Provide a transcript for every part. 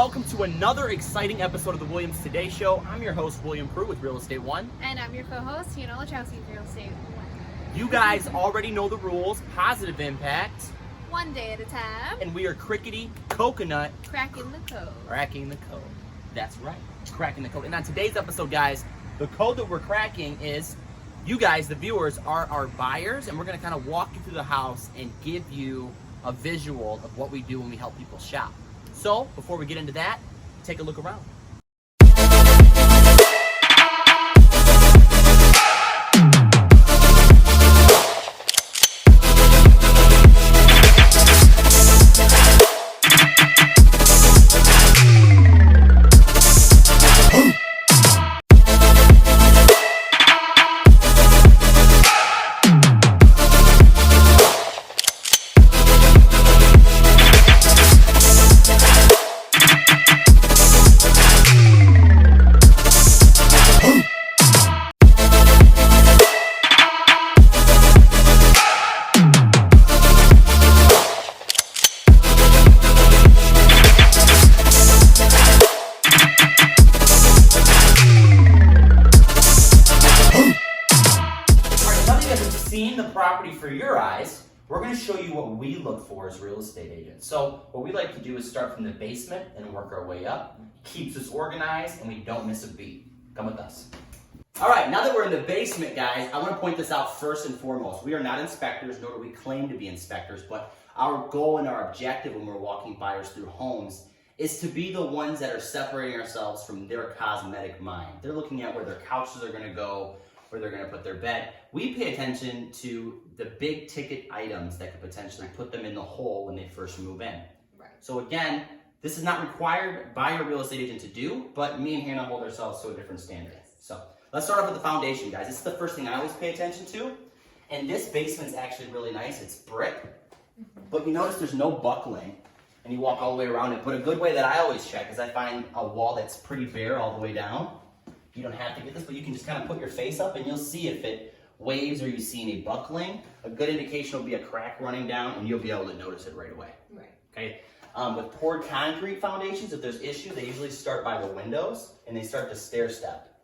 welcome to another exciting episode of the Williams Today Show. I'm your host, William Prue with Real Estate One. And I'm your co-host, Untitled Chapter with Real Estate One. You guys already know the rules, positive impact. One day at a time. And we are crickety coconut. Cracking the code. Cracking the code. That's right, cracking the code. And on today's episode, guys, the code that we're cracking is, you guys, the viewers, are our buyers, and we're gonna kind of walk you through the house and give you a visual of what we do when we help people shop. So, before we get into that, take a look around. Seeing the property for your eyes, we're going to show you what we look for as real estate agents. So what we like to do is start from the basement and work our way up. Keeps us organized and we don't miss a beat. Come with us. All right, now that we're in the basement, guys, I want to point this out first and foremost. We are not inspectors, nor do we claim to be inspectors, but our goal and our objective when we're walking buyers through homes is to be the ones that are separating ourselves from their cosmetic mind. They're looking at where their couches are going to go, where they're going to put their bed. We pay attention to the big ticket items that could potentially put them in the hole when they first move in. Right. So again, this is not required by a real estate agent to do, but me and Hannah hold ourselves to a different standard. Yes. So let's start off with the foundation, guys. This is the first thing I always pay attention to. And this basement's actually really nice. It's brick, but you notice there's no buckling and you walk all the way around it. But a good way that I always check is I find a wall that's pretty bare all the way down. You don't have to get this, but you can just kind of put your face up and you'll see if it waves or you see any buckling. A good indication will be a crack running down and you'll be able to notice it right away. Right. Okay. With poured concrete foundations, if there's issues, they usually start by the windows and they start to stair step,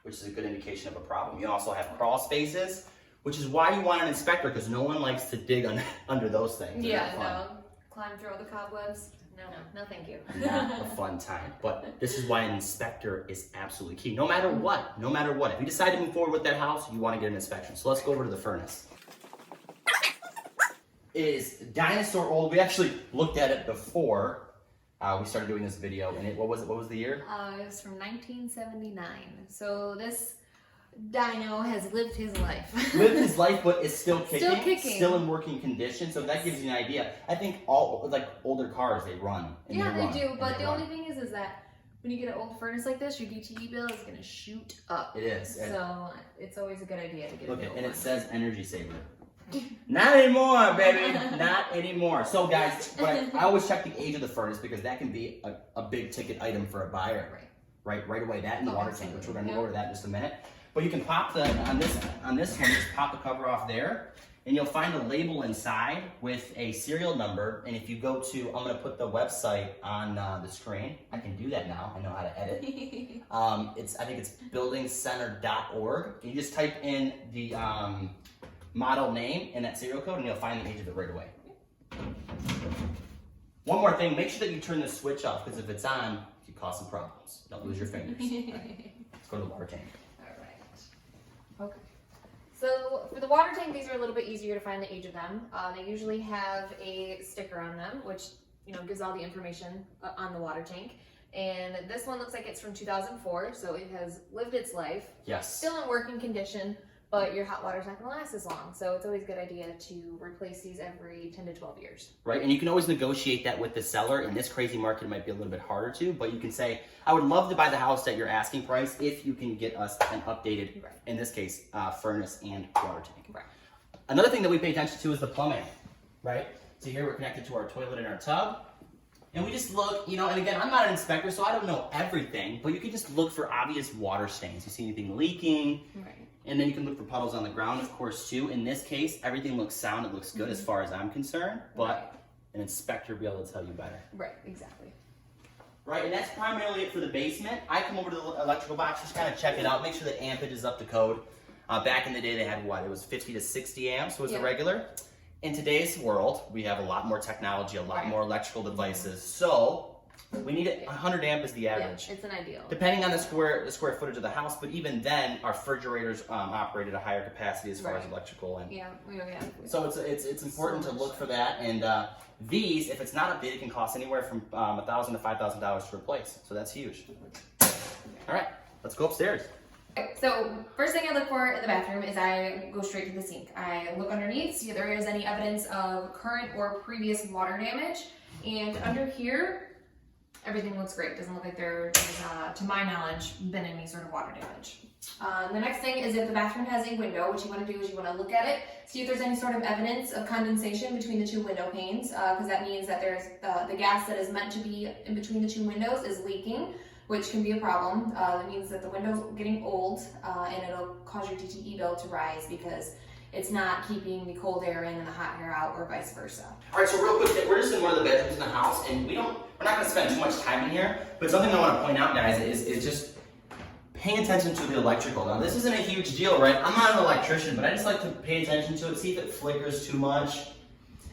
which is a good indication of a problem. You also have crawl spaces, which is why you want an inspector, because no one likes to dig under those things. Yeah, no. Climb through all the cobwebs. No, thank you. Not a fun time. But this is why an inspector is absolutely key. No matter what. If you decide to move forward with that house, you want to get an inspection. So let's go over to the furnace. It is dinosaur old. We actually looked at it before we started doing this video. And what was the year? It was from 1979. So this dino has lived his life. Lived his life, but is still kicking. Still Still in working condition. So that gives you an idea. I think all older cars, they run. Yeah, they do. But the only thing is that when you get an old furnace like this, your DTE bill is going to shoot up. It is. So it's always a good idea to get a and it says energy saver. Not anymore, baby. Not anymore. So guys, I always check the age of the furnace because that can be a big ticket item for a buyer. Right away. That and the water tank, which we're going to go over that in just a minute. But you can pop on this one, just pop the cover off there, and you'll find a label inside with a serial number. And if you go to, I'm going to put the website on the screen. I can do that now. I know how to edit. I think it's buildingcenter.org. You just type in the model name and that serial code, and you'll find the age of it right away. One more thing, make sure that you turn the switch off, because if it's on, it could cause some problems. Don't lose your fingers. Right. Let's go to the water tank. Okay. So for the water tank, these are a little bit easier to find the age of them. They usually have a sticker on them, which gives all the information on the water tank. And this one looks like it's from 2004, so it has lived its life. Yes. Still in working condition, but your hot water's not going to last as long. So it's always a good idea to replace these every 10 to 12 years. Right, and you can always negotiate that with the seller. In this crazy market, it might be a little bit harder to, but you can say, I would love to buy the house at your asking price if you can get us an updated, in this case, furnace and water tank. Right. Another thing that we pay attention to is the plumbing, right? So here we're connected to our toilet and our tub. And we just look, and again, I'm not an inspector, so I don't know everything, but you can just look for obvious water stains. You see anything leaking, right. And then you can look for puddles on the ground, of course, too. In this case, everything looks sound. It looks good as far as I'm concerned, but an inspector will be able to tell you better. Right, exactly. right? And that's primarily it for the basement. I come over to the electrical box, just kind of check it out, make sure the ampage is up to code. Back in the day, they had what? It was 50 to 60 amps was the regular. In today's world, we have a lot more technology, a lot more electrical devices. So we need 100 amp is the average. Yeah, it's an ideal. Depending on the square footage of the house, but even then, our refrigerators operate at a higher capacity as far as electrical. And so it's important to look for that. And these, if it's not updated, can cost anywhere from $1,000 to $5,000 to replace. So that's huge. All right, let's go upstairs. Okay, so first thing I look for in the bathroom is I go straight to the sink. I look underneath, see if there is any evidence of current or previous water damage. And under here, everything looks great. Doesn't look like there's, to my knowledge, been any sort of water damage. The next thing is if the bathroom has a window, what you want to do is you want to look at it, see if there's any sort of evidence of condensation between the two window panes, because that means that there's the gas that is meant to be in between the two windows is leaking, which can be a problem. That means that the window's getting old, and it'll cause your DTE bill to rise because it's not keeping the cold air in and the hot air out, or vice versa. All right, so real quick, we're just in one of the bedrooms in the house, and we're not going to spend too much time in here, but something I want to point out, guys, is just paying attention to the electrical. Now, this isn't a huge deal, right? I'm not an electrician, but I just like to pay attention to it, see if it flickers too much.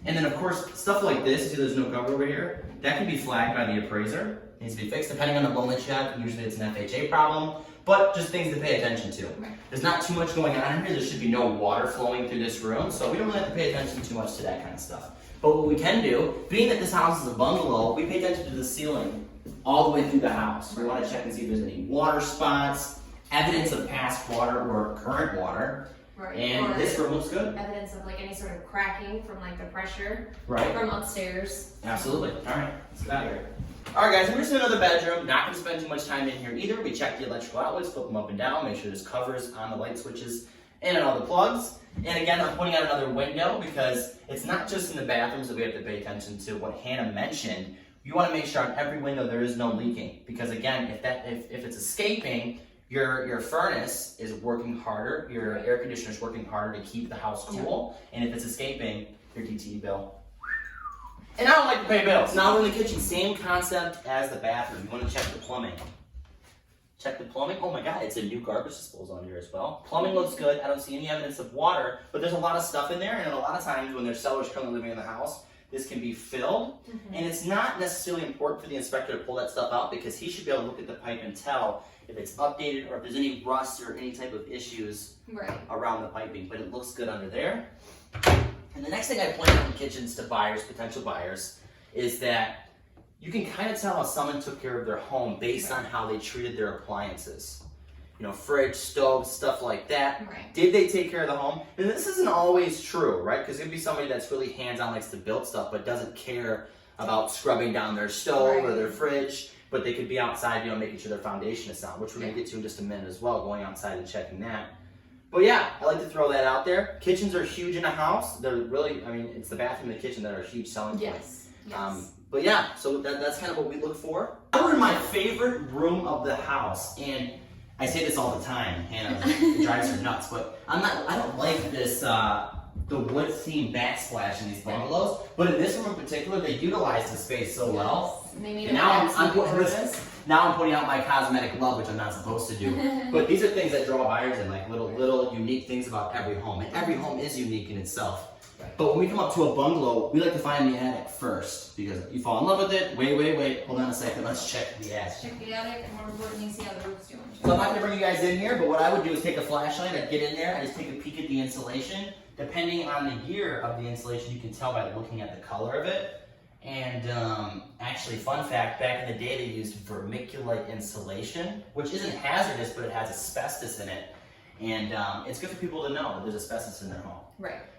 And then, of course, stuff like this, see there's no cover over here, that can be flagged by the appraiser. It needs to be fixed depending on the blown check. Usually it's an FHA problem, but just things to pay attention to. There's not too much going on in here. There should be no water flowing through this room, so we don't really have to pay attention too much to that kind of stuff. But what we can do, being that this house is a bungalow, we pay attention to the ceiling all the way through the house. We want to check and see if there's any water spots, evidence of past water or current water. And this room looks good. Evidence of like any sort of cracking from like the pressure from upstairs. Absolutely. All right, let's get out of here. All right, guys, we're just in another bedroom. Not going to spend too much time in here either. We check the electrical outlets, flip them up and down, make sure there's covers on the light switches and on all the plugs. And again, I'm pointing out another window because it's not just in the bathrooms that we have to pay attention to. What Hannah mentioned, you want to make sure on every window there is no leaking. Because again, if it's escaping, your furnace is working harder, your air conditioner is working harder to keep the house cool. And if it's escaping, your DTE bill. And I don't like to pay bills. Now we're in the kitchen, same concept as the bathroom. You want to check the plumbing. Check the plumbing. Oh my God, it's a new garbage disposal in here as well. Plumbing looks good. I don't see any evidence of water, but there's a lot of stuff in there, and a lot of times when there's sellers currently living in the house, this can be filled. And it's not necessarily important for the inspector to pull that stuff out because he should be able to look at the pipe and tell if it's updated or if there's any rust or any type of issues around the piping, but it looks good under there. And the next thing I point out in kitchens to buyers, potential buyers, is that you can kind of tell how someone took care of their home based on how they treated their appliances. You know, fridge, stove, stuff like that. Did they take care of the home? And this isn't always true, right? Because it'd be somebody that's really hands-on, likes to build stuff, but doesn't care about scrubbing down their stove or their fridge. But they could be outside, you know, making sure their foundation is sound, which we're going to get to in just a minute as well, going outside and checking that. But yeah, I like to throw that out there. Kitchens are huge in a house. They're really, I mean, it's the bathroom and the kitchen that are a huge selling point. But yeah, so that's kind of what we look for. We're in my favorite room of the house, and I say this all the time, Hannah, it drives her nuts, but I don't like this, the wood theme backsplash in these bungalows, but in this room in particular, they utilize the space so well. And now I'm putting out my cosmetic love, which I'm not supposed to do. But these are things that draw buyers in, like little unique things about every home. And every home is unique in itself. But when we come up to a bungalow, we like to find the attic first. Because you fall in love with it, wait, hold on a second, let's check the attic. Check the attic, and more importantly, see how the roof's doing. So I'm not gonna bring you guys in here, but what I would do is take a flashlight, I'd get in there, I just take a peek at the insulation. Depending on the year of the insulation, you can tell by looking at the color of it. And actually, fun fact, back in the day they used vermiculite insulation, which isn't hazardous, but it has asbestos in it. And it's good for people to know that there's asbestos in their home.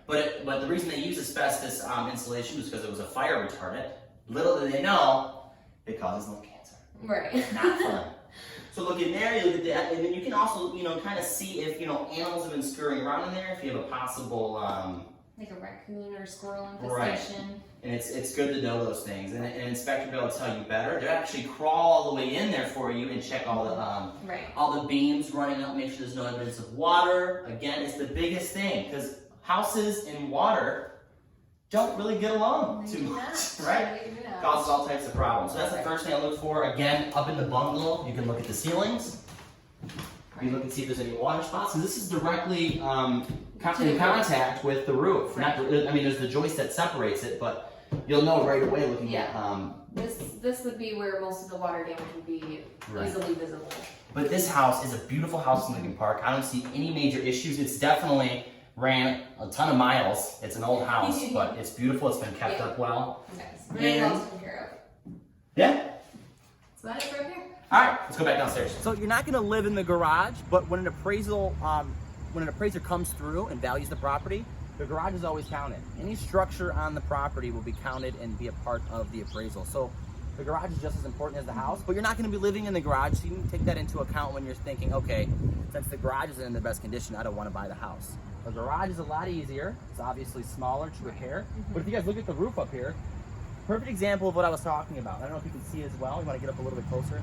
But the reason they use asbestos insulation is because it was a fire retardant. Little do they know, it causes lung cancer. Not fun. So look in there, you look at that, and then you can also, you know, kind of see if, you know, animals have been scurrying around in there, if you have a possible like a raccoon or squirrel infestation. And it's good to know those things. And an inspector will be able to tell you better. They'll actually crawl all the way in there for you and check all the beams running up, make sure there's no evidence of water. Again, it's the biggest thing because houses and water don't really get along too much, right? Causes all types of problems. So that's the first thing I look for. Again, up in the bungalow, you can look at the ceilings. You look and see if there's any water spots. So this is directly in contact with the roof. Not, I mean, there's the joist that separates it, but you'll know right away looking at. This would be where most of the water damage would be easily visible. But this house is a beautiful house in Lincoln Park. I don't see any major issues. It's definitely ran a ton of miles. It's an old house, but it's beautiful. It's been kept up well. Nice. Very well taken care of. Yeah. So that is right here. All right, let's go back downstairs. So you're not going to live in the garage, but when an appraisal, when an appraiser comes through and values the property, the garage is always counted. Any structure on the property will be counted and be a part of the appraisal. So the garage is just as important as the house, but you're not going to be living in the garage, so you can take that into account when you're thinking, okay, since the garage isn't in the best condition, I don't want to buy the house. The garage is a lot easier. It's obviously smaller to repair, but if you guys look at the roof up here, perfect example of what I was talking about. I don't know if you can see it as well. You want to get up a little bit closer?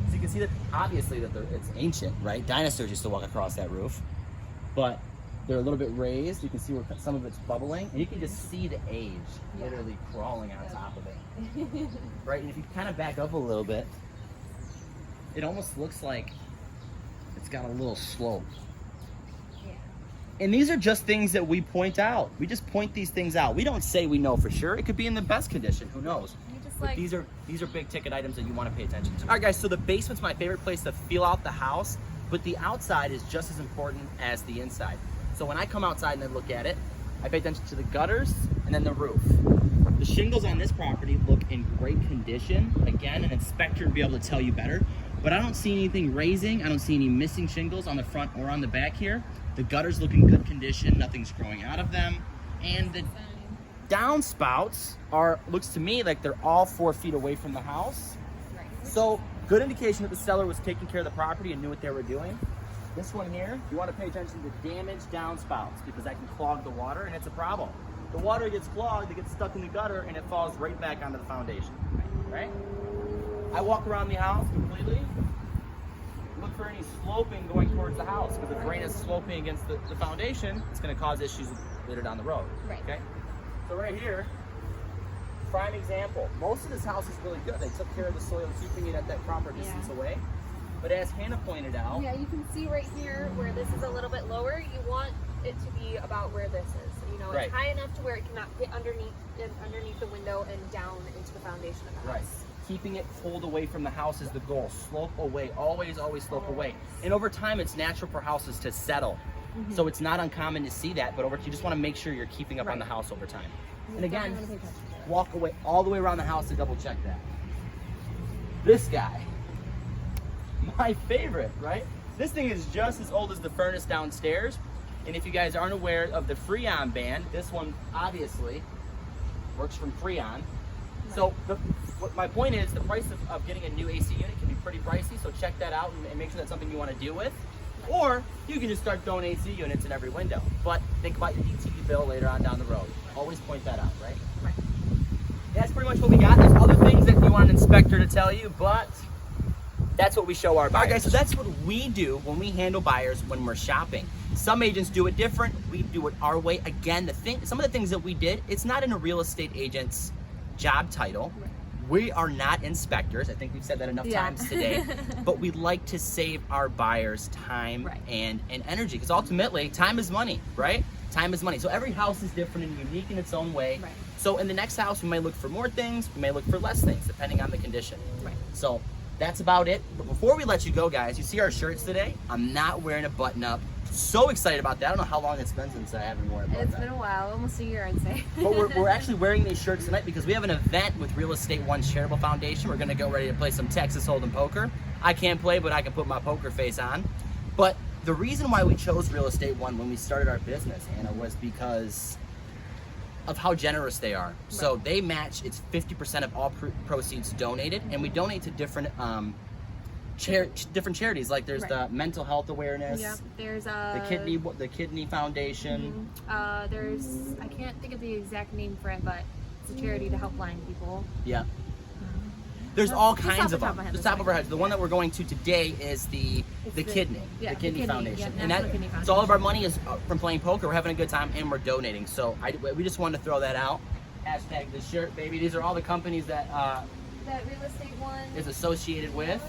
So you can see that obviously that it's ancient, right? Dinosaurs used to walk across that roof, but they're a little bit raised. You can see where some of it's bubbling, and you can just see the age literally crawling on top of it, right? And if you kind of back up a little bit, it almost looks like it's got a little slope. And these are just things that we point out. We just point these things out. We don't say we know for sure. It could be in the best condition. Who knows? But these are big ticket items that you want to pay attention to. All right, guys. So the basement's my favorite place to feel out the house, but the outside is just as important as the inside. So when I come outside and I look at it, I pay attention to the gutters and then the roof. The shingles on this property look in great condition. Again, an inspector would be able to tell you better. But I don't see anything raising. I don't see any missing shingles on the front or on the back here. The gutters look in good condition. Nothing's growing out of them. And the downspouts looks to me like they're all 4 feet away from the house. So good indication that the seller was taking care of the property and knew what they were doing. This one here, you want to pay attention to damaged downspouts because that can clog the water and it's a problem. The water gets clogged, it gets stuck in the gutter, and it falls right back onto the foundation, right? I walk around the house completely, look for any sloping going towards the house, because if rain is sloping against the foundation, it's going to cause issues later down the road. Right. Okay. So right here, prime example. Most of this house is really good. They took care of the soil, keeping it at that proper distance away. But as Hannah pointed out, you can see right here where this is a little bit lower. You want it to be about where this is. You know, it's high enough to where it cannot get underneath the window and down into the foundation of the house. Right. Keeping it pulled away from the house is the goal. Slope away, always slope away. And over time, it's natural for houses to settle. So it's not uncommon to see that, but you just want to make sure you're keeping up on the house over time. And again, walk away all the way around the house to double check that. This guy, my favorite, right? This thing is just as old as the furnace downstairs. And if you guys aren't aware of the Freon ban, this one obviously works from Freon. So my point is the price of getting a new AC unit can be pretty pricey, so check that out and make sure that's something you want to deal with. Or you can just start throwing AC units in every window. But think about your DTE bill later on down the road. Always point that out, right? Right. That's pretty much what we got. There's other things that you want an inspector to tell you, but that's what we show our buyers. All right, guys, so that's what we do when we handle buyers when we're shopping. Some agents do it different. We do it our way. Again, some of the things that we did, it's not in a real estate agent's job title. We are not inspectors. I think we've said that enough times today. But we like to save our buyers time and energy, because ultimately time is money, right? Time is money. So every house is different and unique in its own way. Right. So in the next house, we may look for more things, we may look for less things, depending on the condition. Right. So that's about it. But before we let you go, guys, you see our shirts today? I'm not wearing a button-up. So excited about that. I don't know how long it's been since I haven't worn a button-up. It's been a while, almost a year, I'd say. But we're actually wearing these shirts tonight because we have an event with Real Estate One's Charitable Foundation. We're going to go ready to play some Texas Hold'em poker. I can't play, but I can put my poker face on. But the reason why we chose Real Estate One when we started our business, Anna, was because of how generous they are. Right. So they match, it's 50% of all proceeds donated, and we donate to different different charities. Like there's the mental health awareness. Yep. There's the kidney foundation. There's, I can't think of the exact name for it, but it's a charity to help blind people. Yeah. There's all Just off kinds the of top them. of my head, Just that's top of our heads. The one that we're going to today is the kidney, yeah, the kidney foundation, yeah, and National Kidney so all of Foundation. our money is from playing poker. We're having a good time and we're donating. So we just wanted to throw that out. Hashtag the shirt, baby. These are all the companies that That real estate one is associated with.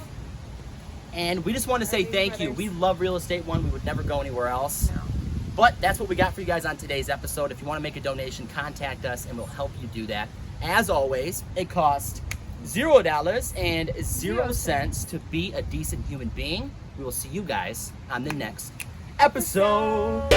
And we just want to say Our thank you. brothers. We love Real Estate One. We would never go anywhere else. No. But that's what we got for you guys on today's episode. If you want to make a donation, contact us and we'll help you do that. As always, it costs $0 and 0 cents to be a decent human being. We will see you guys on the next episode.